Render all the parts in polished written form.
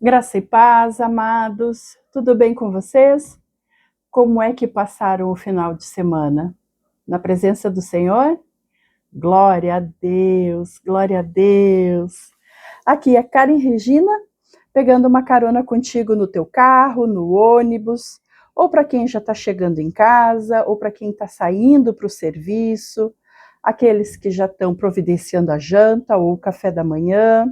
Graça e paz, amados, tudo bem com vocês? Como é que passaram o final de semana? Na presença do Senhor? Glória a Deus, glória a Deus. Aqui é Karen Regina, pegando uma carona contigo no teu carro, no ônibus, ou para quem já está chegando em casa, ou para quem está saindo para o serviço, aqueles que já estão providenciando a janta ou o café da manhã.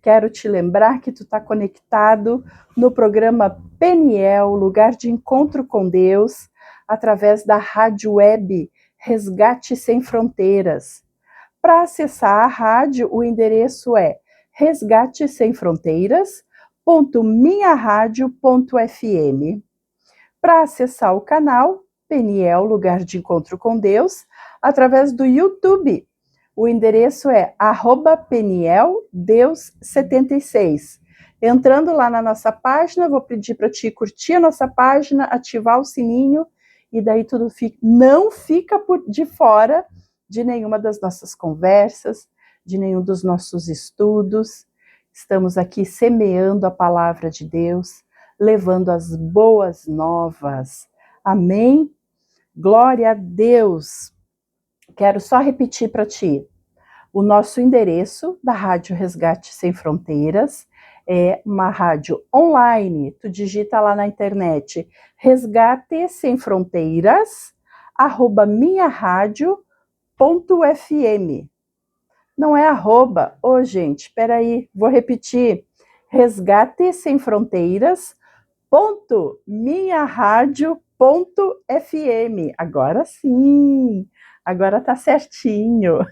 Quero te lembrar que tu está conectado no programa Peniel, Lugar de Encontro com Deus, através da rádio web Resgate Sem Fronteiras. Para acessar a rádio, o endereço é resgatesemfronteiras.minharadio.fm. Para acessar o canal Peniel, Lugar de Encontro com Deus, através do YouTube. O endereço é @PenielDeus76. Entrando lá na nossa página, vou pedir para ti curtir a nossa página, ativar o sininho, e daí tudo não fica de fora de nenhuma das nossas conversas, de nenhum dos nossos estudos. Estamos aqui semeando a palavra de Deus, levando as boas novas. Amém? Glória a Deus! Quero só repetir para ti. O nosso endereço da Rádio Resgate Sem Fronteiras é uma rádio online. Tu digita lá na internet Resgate Sem Fronteiras @minharadio.fm. Não é arroba. Gente, espera aí, vou repetir. Resgate Sem Fronteiras .minharadio.fm. Agora sim, agora tá certinho.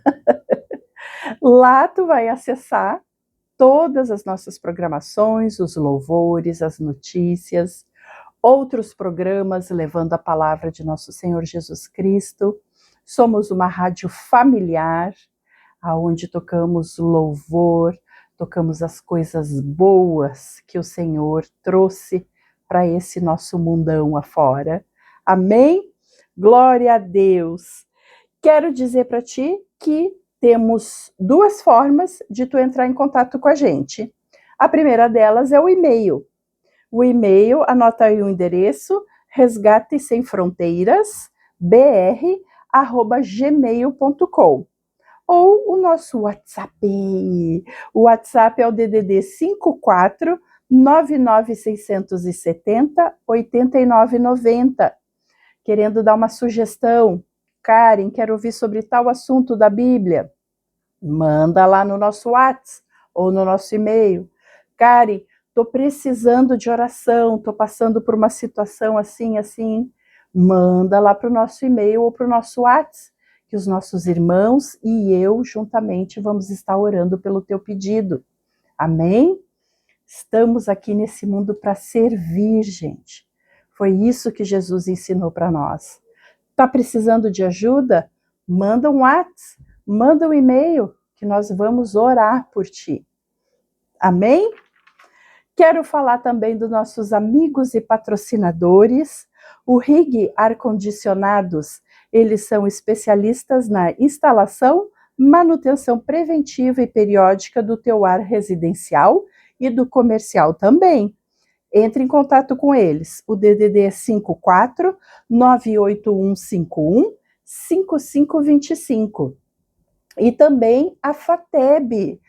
Lá tu vai acessar todas as nossas programações, os louvores, as notícias, outros programas levando a palavra de nosso Senhor Jesus Cristo. Somos uma rádio familiar, aonde tocamos louvor, tocamos as coisas boas que o Senhor trouxe para esse nosso mundão afora. Amém? Glória a Deus! Quero dizer para ti que temos duas formas de tu entrar em contato com a gente. A primeira delas é o e-mail. O e-mail, anota aí o endereço, resgatesemfronteiras@gmail.com. Ou o nosso WhatsApp. O WhatsApp é o DDD 54 99670 8990. Querendo dar uma sugestão, Karen, quero ouvir sobre tal assunto da Bíblia. Manda lá no nosso WhatsApp ou no nosso e-mail. Karen, estou precisando de oração, estou passando por uma situação assim, assim. Manda lá para o nosso e-mail ou para o nosso WhatsApp, que os nossos irmãos e eu juntamente vamos estar orando pelo teu pedido. Amém? Estamos aqui nesse mundo para servir, gente. Foi isso que Jesus ensinou para nós. Está precisando de ajuda? Manda um WhatsApp, manda um e-mail, que nós vamos orar por ti. Amém? Quero falar também dos nossos amigos e patrocinadores. O RIG Ar-Condicionados, eles são especialistas na instalação, manutenção preventiva e periódica do teu ar residencial e do comercial também. Entre em contato com eles. O DDD é 54 98151 5525. E também a FATEB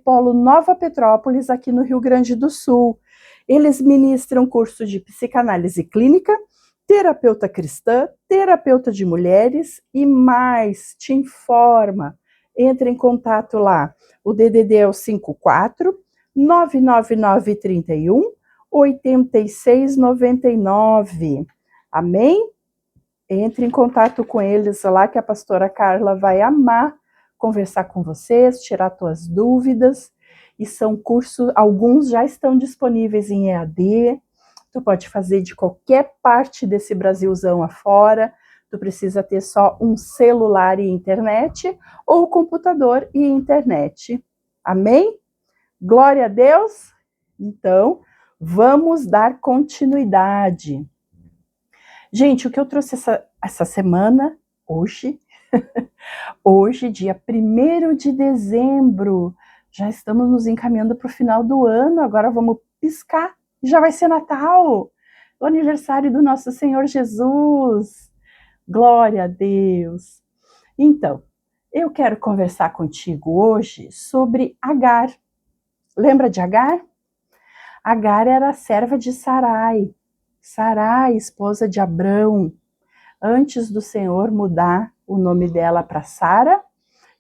Polo Nova Petrópolis, aqui no Rio Grande do Sul. Eles ministram curso de psicanálise clínica, terapeuta cristã, terapeuta de mulheres e mais. Te informa. Entre em contato lá. O DDD é o 54 99931 8699. Amém? Entre em contato com eles lá, que a pastora Carla vai amar conversar com vocês, tirar tuas dúvidas. E são cursos, alguns já estão disponíveis em EAD. Tu pode fazer de qualquer parte desse Brasilzão afora. Tu precisa ter só um celular e internet, ou computador e internet. Amém? Glória a Deus! Então, vamos dar continuidade. Gente, o que eu trouxe essa semana, hoje, dia 1º de dezembro, Já estamos nos encaminhando para o final do ano, agora vamos piscar, já vai ser Natal, o aniversário do nosso Senhor Jesus. Glória a Deus. Então, eu quero conversar contigo hoje sobre Agar. Lembra de Agar? Agar era a serva de Sarai. Sarai, esposa de Abrão, antes do Senhor mudar o nome dela para Sara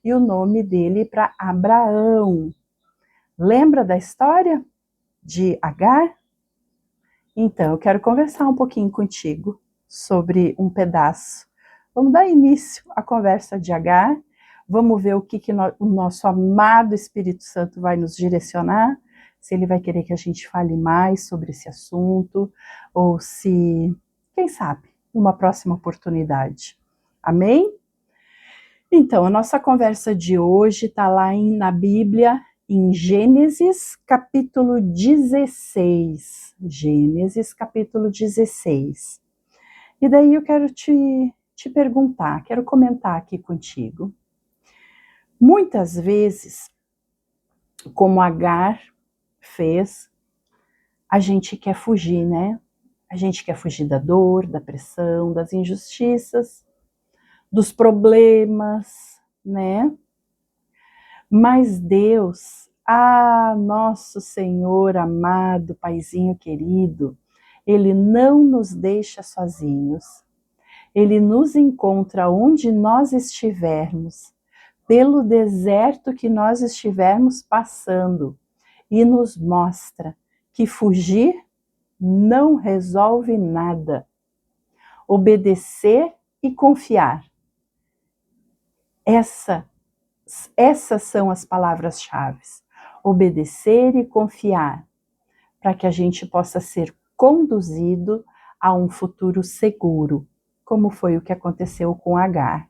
e o nome dele para Abraão. Lembra da história de Agar? Então, eu quero conversar um pouquinho contigo sobre um pedaço. Vamos dar início à conversa de Agar. Vamos ver o que o nosso amado Espírito Santo vai nos direcionar, se ele vai querer que a gente fale mais sobre esse assunto, ou se, quem sabe, numa próxima oportunidade. Amém? Então, a nossa conversa de hoje está lá na Bíblia, em Gênesis capítulo 16. Gênesis capítulo 16. E daí eu quero te perguntar, quero comentar aqui contigo. Muitas vezes, como Agar fez, a gente quer fugir, né? A gente quer fugir da dor, da pressão, das injustiças, dos problemas, né? Mas Deus, nosso Senhor amado, Paizinho querido, Ele não nos deixa sozinhos. Ele nos encontra onde nós estivermos, pelo deserto que nós estivermos passando, e nos mostra que fugir não resolve nada. Obedecer e confiar. Essas são as palavras-chave. Obedecer e confiar, para que a gente possa ser conduzido a um futuro seguro, como foi o que aconteceu com Agar.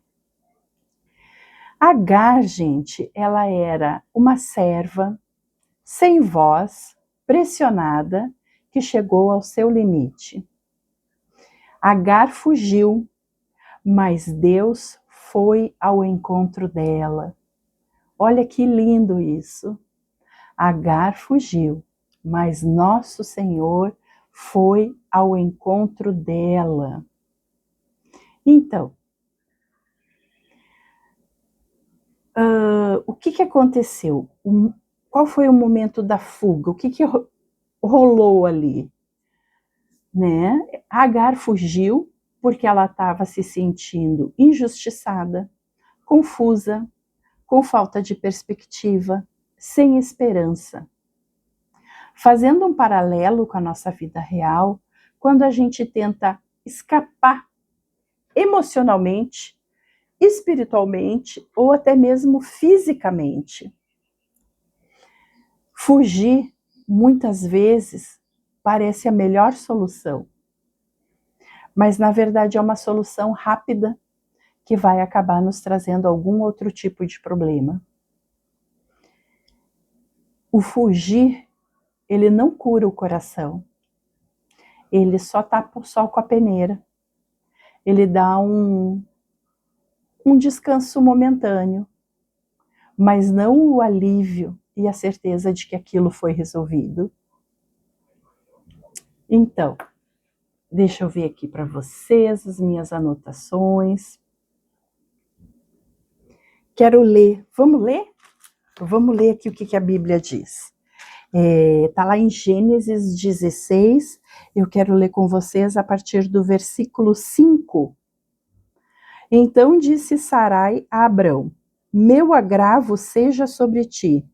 Agar, gente, ela era uma serva sem voz, pressionada, que chegou ao seu limite. Agar fugiu, mas Deus foi ao encontro dela. Olha que lindo isso. Agar fugiu, mas nosso Senhor foi ao encontro dela. Então, o que aconteceu? Qual foi o momento da fuga? O que rolou ali? Né? Agar fugiu porque ela estava se sentindo injustiçada, confusa, com falta de perspectiva, sem esperança. Fazendo um paralelo com a nossa vida real, quando a gente tenta escapar emocionalmente, espiritualmente ou até mesmo fisicamente. Fugir, muitas vezes, parece a melhor solução, mas na verdade é uma solução rápida que vai acabar nos trazendo algum outro tipo de problema. O fugir, ele não cura o coração, ele só tapa o sol com a peneira, ele dá um descanso momentâneo, mas não o alívio e a certeza de que aquilo foi resolvido. Então, deixa eu ver aqui para vocês as minhas anotações. Quero ler. Vamos ler? Vamos ler aqui o que a Bíblia diz. Está lá em Gênesis 16. Eu quero ler com vocês a partir do versículo 5. Então disse Sarai a Abrão: meu agravo seja sobre ti.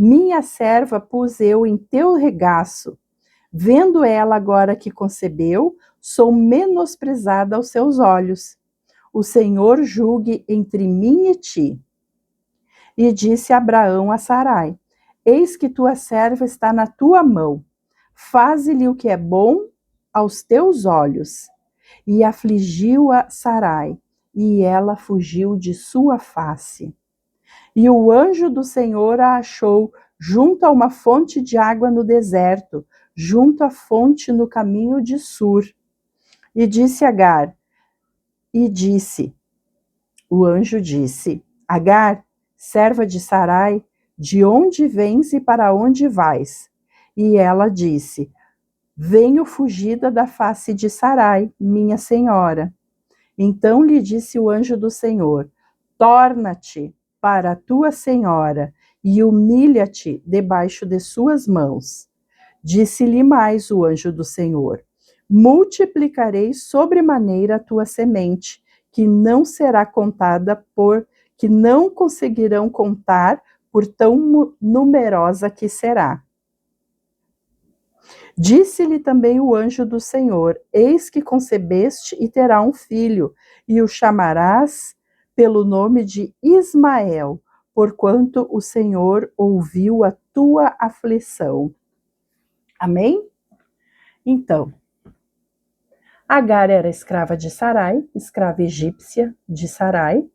Minha serva pus eu em teu regaço. Vendo ela agora que concebeu, sou menosprezada aos seus olhos. O Senhor julgue entre mim e ti. E disse Abraão a Sarai: eis que tua serva está na tua mão. Faze-lhe o que é bom aos teus olhos. E afligiu a Sarai, e ela fugiu de sua face. E o anjo do Senhor a achou junto a uma fonte de água no deserto, junto à fonte no caminho de Sur. E disse Agar, o anjo disse, Agar, serva de Sarai, de onde vens e para onde vais? E ela disse: venho fugida da face de Sarai, minha senhora. Então lhe disse o anjo do Senhor: torna-te para a tua senhora e humilha-te debaixo de suas mãos. Disse-lhe mais o anjo do Senhor: multiplicarei sobremaneira a tua semente, que não será contada que não conseguirão contar por tão numerosa que será. Disse-lhe também o anjo do Senhor: eis que concebeste e terá um filho, e o chamarás pelo nome de Ismael, porquanto o Senhor ouviu a tua aflição. Amém? Então, Agar era escrava de Sarai, escrava egípcia de Sarai,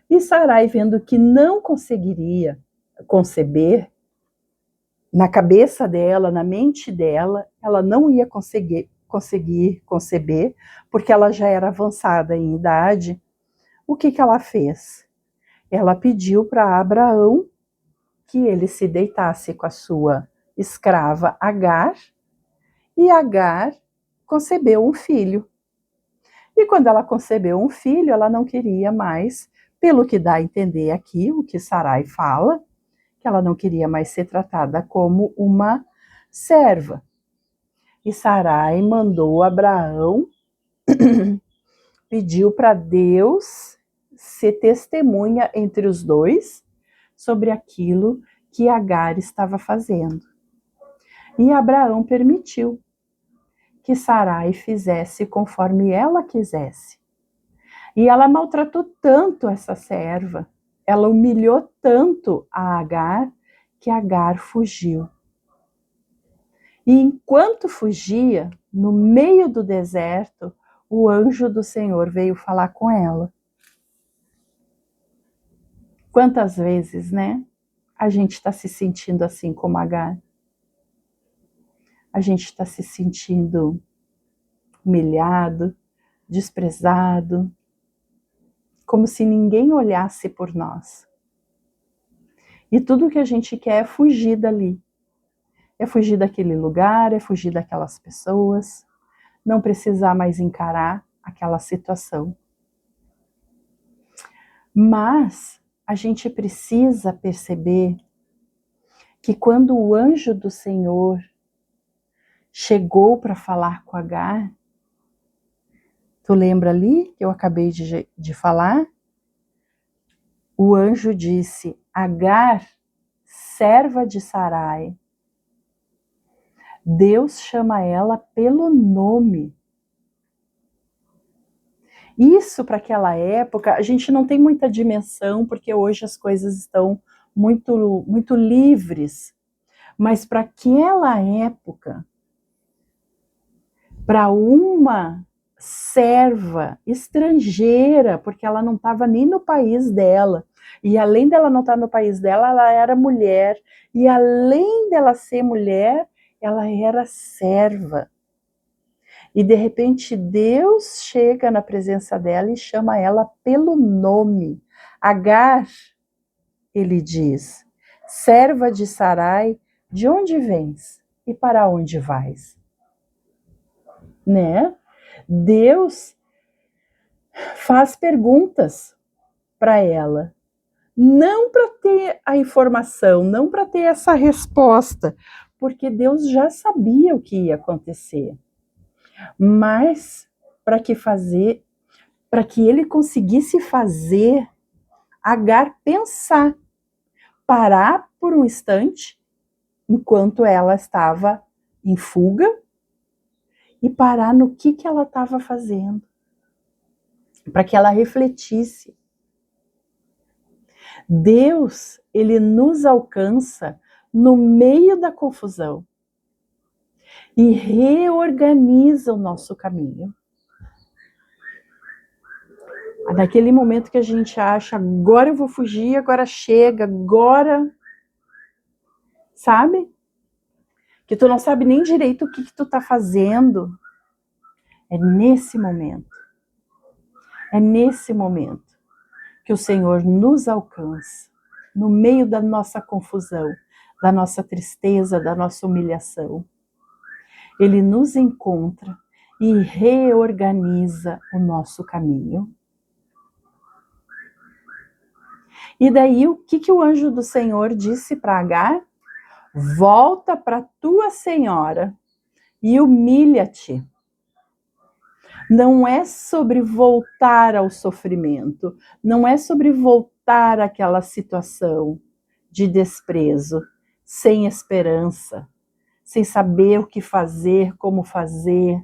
e Sarai, vendo que não conseguiria conceber, na cabeça dela, na mente dela, ela não ia conseguir conceber, porque ela já era avançada em idade. O que ela fez? Ela pediu para Abraão que ele se deitasse com a sua escrava Agar, e Agar concebeu um filho. E quando ela concebeu um filho, ela não queria mais, pelo que dá a entender aqui, o que Sarai fala, que ela não queria mais ser tratada como uma serva. E Sarai mandou Abraão, pediu para Deus ser testemunha entre os dois sobre aquilo que Agar estava fazendo. E Abraão permitiu que Sarai fizesse conforme ela quisesse. E ela maltratou tanto essa serva, ela humilhou tanto a Agar, que Agar fugiu. E enquanto fugia, no meio do deserto, o anjo do Senhor veio falar com ela. Quantas vezes, né? A gente está se sentindo assim como Agar. A gente está se sentindo humilhado, desprezado, como se ninguém olhasse por nós. E tudo que a gente quer é fugir dali. É fugir daquele lugar, é fugir daquelas pessoas, não precisar mais encarar aquela situação. Mas a gente precisa perceber que quando o anjo do Senhor chegou para falar com Agar, tu lembra ali que eu acabei de falar? O anjo disse: Agar, serva de Sarai. Deus chama ela pelo nome. Isso, para aquela época, a gente não tem muita dimensão, porque hoje as coisas estão muito, muito livres. Mas para aquela época, para uma serva estrangeira, porque ela não estava nem no país dela, e além dela não estar no país dela, ela era mulher, e além dela ser mulher, ela era serva. E de repente Deus chega na presença dela e chama ela pelo nome. Agar, ele diz: serva de Sarai, de onde vens e para onde vais? Né? Deus faz perguntas para ela, não para ter a informação, não para ter essa resposta, porque Deus já sabia o que ia acontecer. Mas para que ele conseguisse fazer Agar pensar, parar por um instante, enquanto ela estava em fuga, e parar no que ela estava fazendo, para que ela refletisse. Deus, ele nos alcança no meio da confusão e reorganiza o nosso caminho. Naquele momento que a gente acha, agora eu vou fugir, agora chega, agora, sabe? Que tu não sabe nem direito o que tu tá fazendo. É nesse momento que o Senhor nos alcança, no meio da nossa confusão, da nossa tristeza, da nossa humilhação. Ele nos encontra e reorganiza o nosso caminho. E daí, o que o anjo do Senhor disse para Agar? Volta para tua senhora e humilha-te. Não é sobre voltar ao sofrimento, não é sobre voltar àquela situação de desprezo, sem esperança, sem saber o que fazer, como fazer,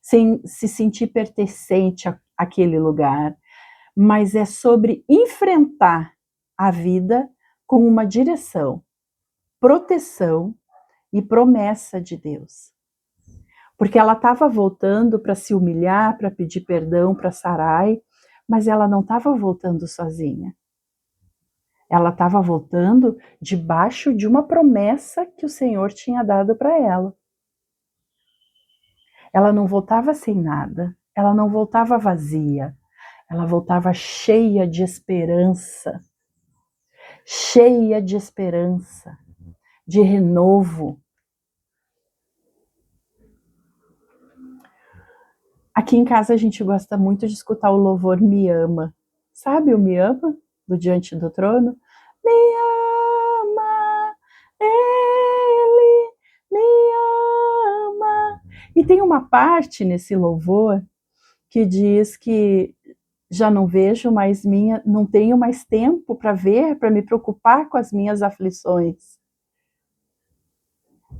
sem se sentir pertencente àquele lugar, mas é sobre enfrentar a vida com uma direção, proteção e promessa de Deus. Porque ela estava voltando para se humilhar, para pedir perdão para Sarai, mas ela não estava voltando sozinha. Ela estava voltando debaixo de uma promessa que o Senhor tinha dado para ela. Ela não voltava sem nada, ela não voltava vazia, ela voltava cheia de esperança, de renovo. Aqui em casa a gente gosta muito de escutar o louvor Me Ama. Sabe o Me Ama? Do Diante do Trono? Me ama, Ele me ama. E tem uma parte nesse louvor que diz que já não vejo mais não tenho mais tempo para ver, para me preocupar com as minhas aflições.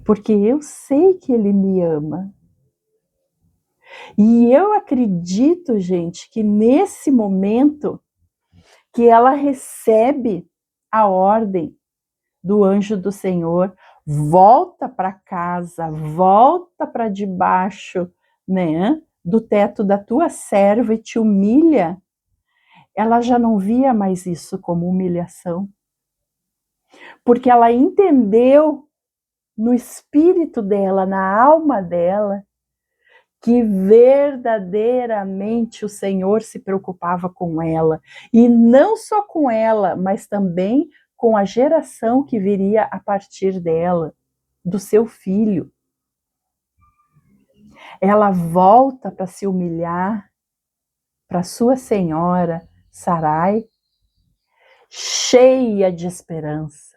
Porque eu sei que Ele me ama. E eu acredito, gente, que nesse momento que ela recebe a ordem do anjo do Senhor, volta para casa, volta para debaixo, né, do teto da tua serva e te humilha, ela já não via mais isso como humilhação. Porque ela entendeu no espírito dela, na alma dela, que verdadeiramente o Senhor se preocupava com ela. E não só com ela, mas também com a geração que viria a partir dela, do seu filho. Ela volta para se humilhar para sua senhora, Sarai, cheia de esperança,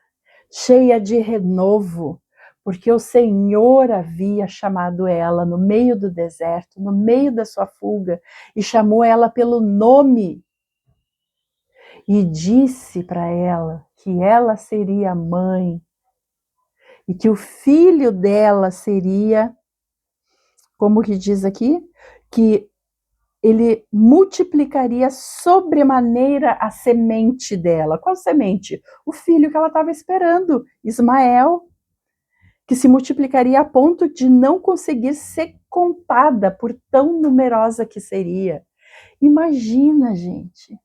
cheia de renovo, porque o Senhor havia chamado ela no meio do deserto, no meio da sua fuga, e chamou ela pelo nome. E disse para ela que ela seria mãe, e que o filho dela seria, como que diz aqui? Que ele multiplicaria sobremaneira a semente dela. Qual semente? O filho que ela estava esperando, Ismael, que se multiplicaria a ponto de não conseguir ser contada por tão numerosa que seria. Imagina, gente.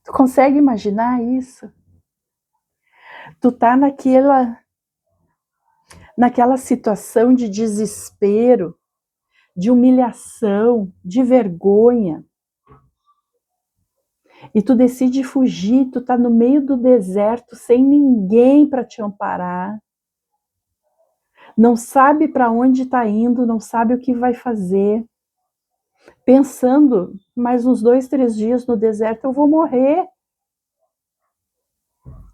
Tu consegue imaginar isso? Tu tá naquela situação de desespero, de humilhação, de vergonha. E tu decide fugir, tu tá no meio do deserto, sem ninguém para te amparar. Não sabe para onde está indo, não sabe o que vai fazer. Pensando, mais uns 2, 3 dias no deserto eu vou morrer.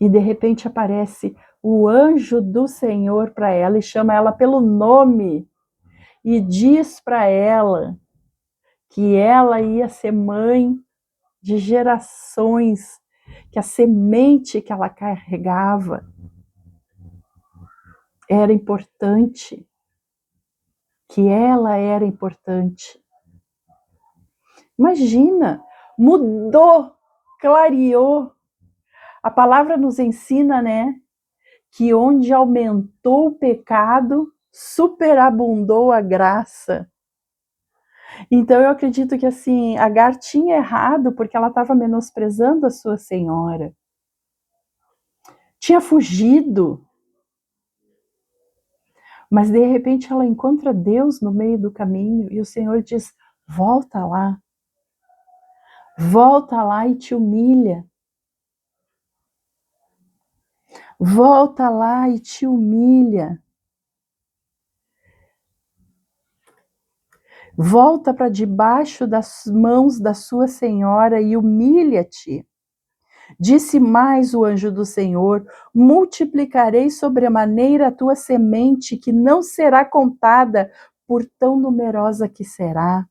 E de repente aparece o anjo do Senhor para ela e chama ela pelo nome. E diz para ela que ela ia ser mãe de gerações, que a semente que ela carregava era importante, que ela era importante. Imagina, mudou, clareou. A palavra nos ensina, né, que onde aumentou o pecado, superabundou a graça. Então eu acredito que assim, Agar tinha errado porque ela estava menosprezando a sua senhora. Tinha fugido. Mas de repente ela encontra Deus no meio do caminho e o Senhor diz: volta lá e te humilha. Volta lá e te humilha. Volta para debaixo das mãos da sua Senhora e humilha-te. Disse mais o anjo do Senhor: multiplicarei sobremaneira a tua semente, que não será contada, por tão numerosa que será.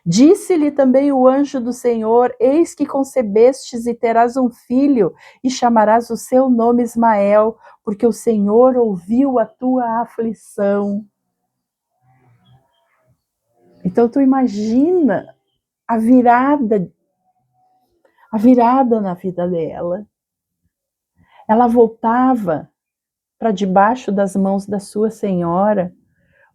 Disse-lhe também o anjo do Senhor: eis que concebestes e terás um filho, e chamarás o seu nome Ismael, porque o Senhor ouviu a tua aflição. Então tu imagina a virada na vida dela. Ela voltava para debaixo das mãos da sua Senhora,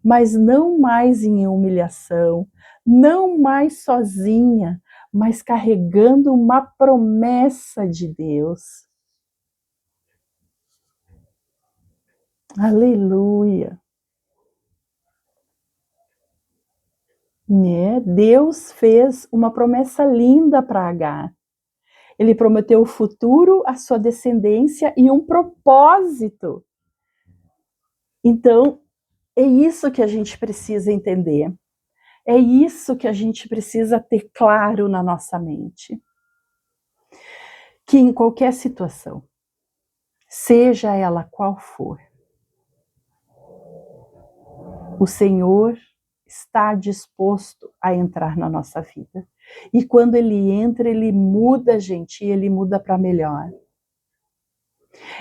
mas não mais em humilhação, não mais sozinha, mas carregando uma promessa de Deus. Aleluia! Deus fez uma promessa linda para Agar. Ele prometeu o futuro, a sua descendência e um propósito. Então, é isso que a gente precisa entender. É isso que a gente precisa ter claro na nossa mente. Que em qualquer situação, seja ela qual for, o Senhor está disposto a entrar na nossa vida. E quando Ele entra, Ele muda a gente, e Ele muda para melhor.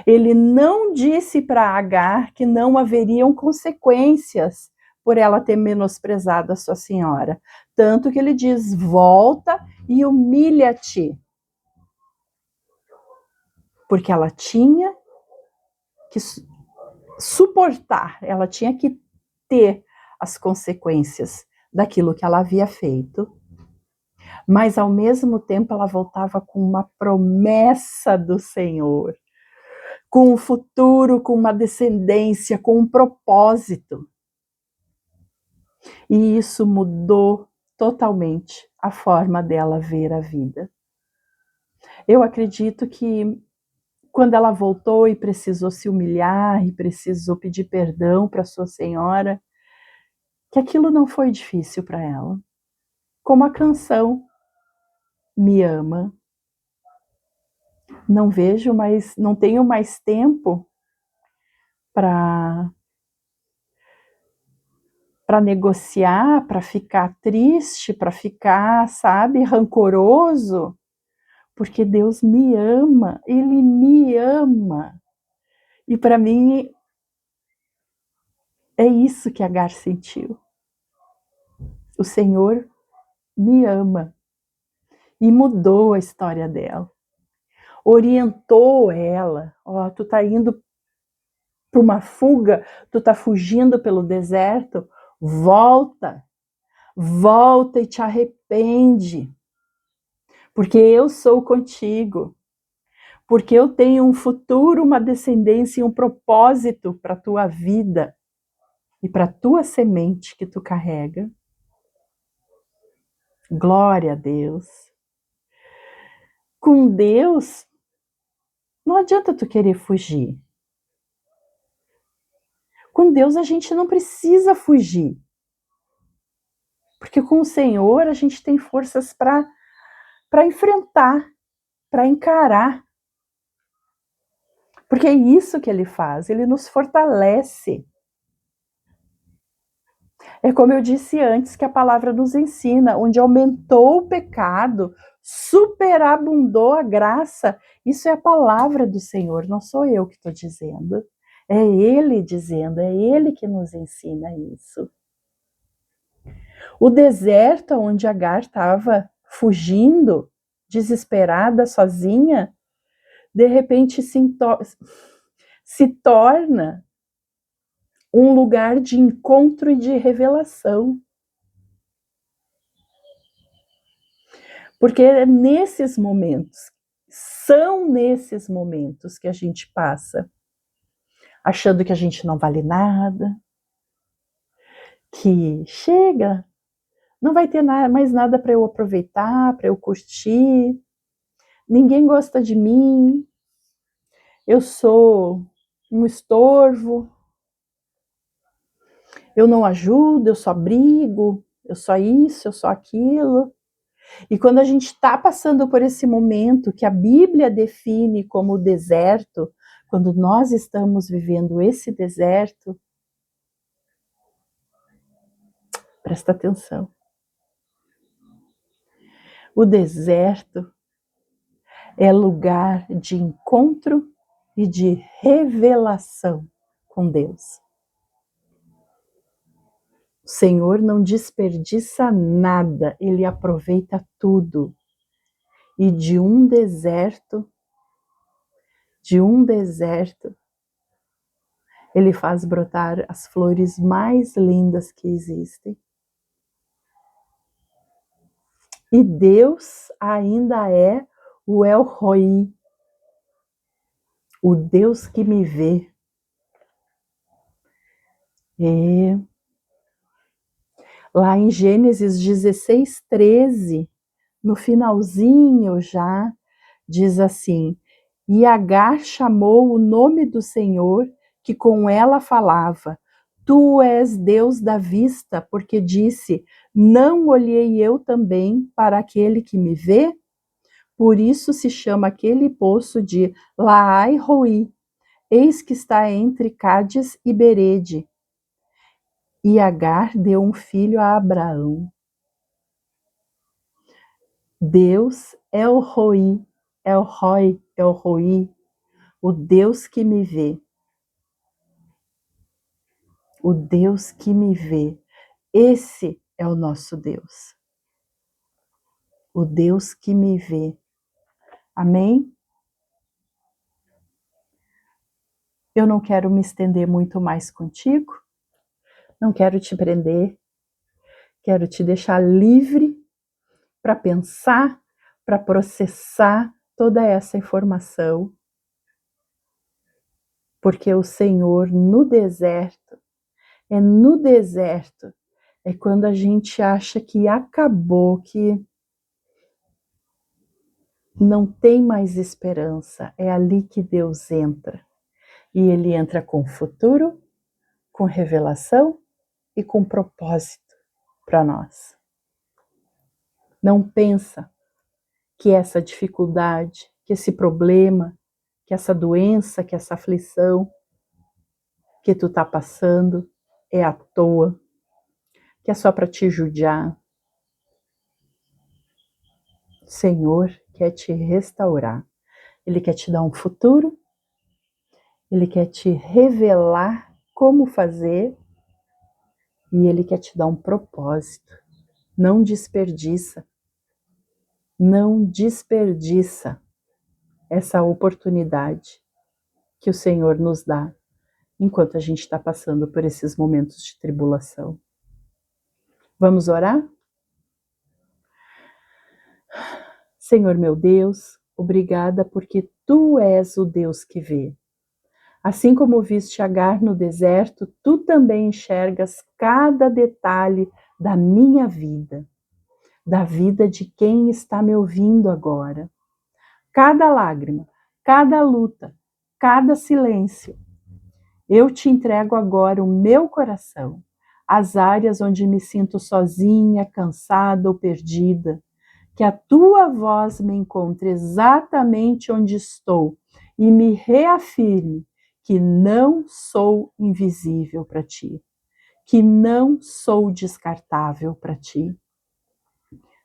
Ele não disse para Agar que não haveriam consequências por ela ter menosprezado a sua senhora. Tanto que ele diz: volta e humilha-te. Porque ela tinha que suportar, ela tinha que ter as consequências daquilo que ela havia feito. Mas ao mesmo tempo ela voltava com uma promessa do Senhor, com um futuro, com uma descendência, com um propósito. E isso mudou totalmente a forma dela ver a vida. Eu acredito que quando ela voltou e precisou se humilhar e precisou pedir perdão para sua senhora, que aquilo não foi difícil para ela. Como a canção Me Ama. Não vejo mais, não tenho mais tempo para negociar, para ficar triste, para ficar, sabe, rancoroso, porque Deus me ama, Ele me ama. E para mim é isso que Agar sentiu. O Senhor me ama. E mudou a história dela. Orientou ela. Ó, tu tá indo para uma fuga, tu tá fugindo pelo deserto, volta. Volta e te arrepende. Porque eu sou contigo. Porque eu tenho um futuro, uma descendência e um propósito para a tua vida e para a tua semente que tu carrega. Glória a Deus. Com Deus, não adianta tu querer fugir. Com Deus a gente não precisa fugir. Porque com o Senhor a gente tem forças para enfrentar, para encarar. Porque é isso que Ele faz, Ele nos fortalece. É como eu disse antes, que a palavra nos ensina, onde aumentou o pecado, superabundou a graça. Isso é a palavra do Senhor, não sou eu que estou dizendo. É Ele dizendo, é Ele que nos ensina isso. O deserto onde Agar estava fugindo, desesperada, sozinha, de repente se torna um lugar de encontro e de revelação. Porque é nesses momentos, são nesses momentos que a gente passa achando que a gente não vale nada, que chega, não vai ter mais nada para eu aproveitar, para eu curtir, ninguém gosta de mim, eu sou um estorvo, eu não ajudo, eu só brigo, eu só isso, eu só aquilo. E quando a gente está passando por esse momento que a Bíblia define como deserto, quando nós estamos vivendo esse deserto, presta atenção. O deserto é lugar de encontro e de revelação com Deus. O Senhor não desperdiça nada, Ele aproveita tudo. E de um deserto, Ele faz brotar as flores mais lindas que existem. E Deus ainda é o El Roi, o Deus que me vê. E lá em Gênesis 16:13, no finalzinho já, diz assim: E Agar chamou o nome do Senhor, que com ela falava: Tu és Deus da vista, porque disse: Não olhei eu também para aquele que me vê? Por isso se chama aquele poço de Laai Roi, eis que está entre Cádiz e Berede. E Agar deu um filho a Abraão. Deus é o Roi, é o Roi, é o Roi, o Deus que me vê. O Deus que me vê. Esse é o nosso Deus. O Deus que me vê. Amém? Eu não quero me estender muito mais contigo. Não quero te prender. Quero te deixar livre para pensar, para processar toda essa informação. Porque o Senhor no deserto, é quando a gente acha que acabou, que não tem mais esperança. É ali que Deus entra. E Ele entra com futuro, com revelação e com propósito para nós. Não pensa que essa dificuldade, que esse problema, que essa doença, que essa aflição que tu tá passando é à toa, que é só para te judiar. O Senhor quer te restaurar. Ele quer te dar um futuro. Ele quer te revelar como fazer. E Ele quer te dar um propósito. Não desperdiça. Não desperdiça essa oportunidade que o Senhor nos dá enquanto a gente está passando por esses momentos de tribulação. Vamos orar? Senhor meu Deus, obrigada porque Tu és o Deus que vê. Assim como viste Agar no deserto, Tu também enxergas cada detalhe da minha vida, da vida de quem está me ouvindo agora. Cada lágrima, cada luta, cada silêncio. Eu te entrego agora o meu coração, as áreas onde me sinto sozinha, cansada ou perdida. Que a tua voz me encontre exatamente onde estou e me reafirme que não sou invisível para ti, que não sou descartável para ti.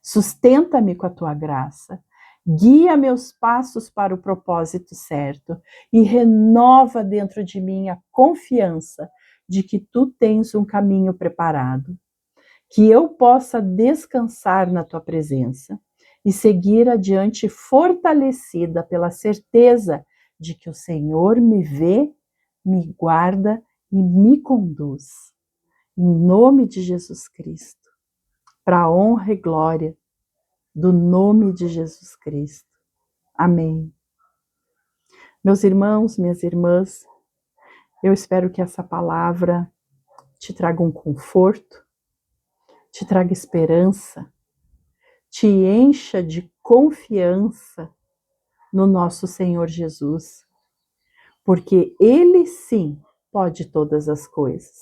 Sustenta-me com a tua graça, guia meus passos para o propósito certo e renova dentro de mim a confiança de que tu tens um caminho preparado, que eu possa descansar na tua presença e seguir adiante fortalecida pela certeza de que o Senhor me vê, me guarda e me conduz. Em nome de Jesus Cristo, para a honra e glória do nome de Jesus Cristo. Amém. Meus irmãos, minhas irmãs, eu espero que essa palavra te traga um conforto, te traga esperança, te encha de confiança no nosso Senhor Jesus. porque Ele sim pode todas as coisas.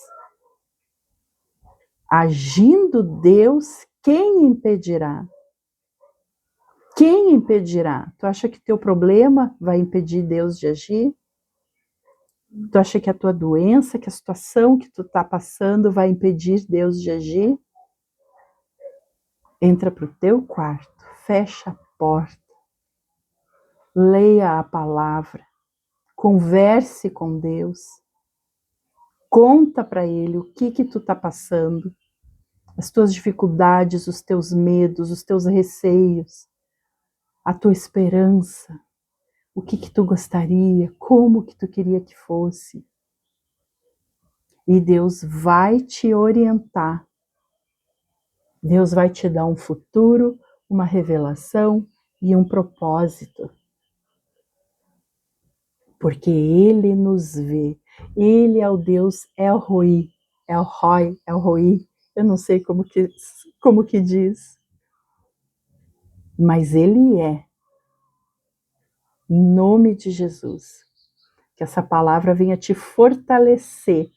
Agindo Deus, quem impedirá? Quem impedirá? Tu acha que teu problema vai impedir Deus de agir? Tu acha que a tua doença, que a situação que tu está passando vai impedir Deus de agir? Entra para o teu quarto, fecha a porta, leia a palavra, converse com Deus, conta para Ele o que tu está passando, as tuas dificuldades, os teus medos, os teus receios, a tua esperança, o que tu gostaria, como que tu queria que fosse. E Deus vai te orientar. Deus vai te dar um futuro, uma revelação e um propósito. Porque Ele nos vê. Ele é o Deus El Roi, El Roi, El Roi. Eu não sei como que diz. Mas Ele é. Em nome de Jesus. Que essa palavra venha te fortalecer,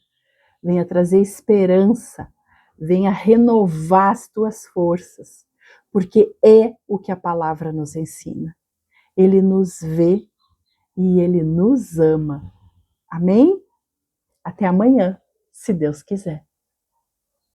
venha trazer esperança, venha renovar as tuas forças, porque é o que a palavra nos ensina. Ele nos vê e Ele nos ama. Amém? Até amanhã, se Deus quiser.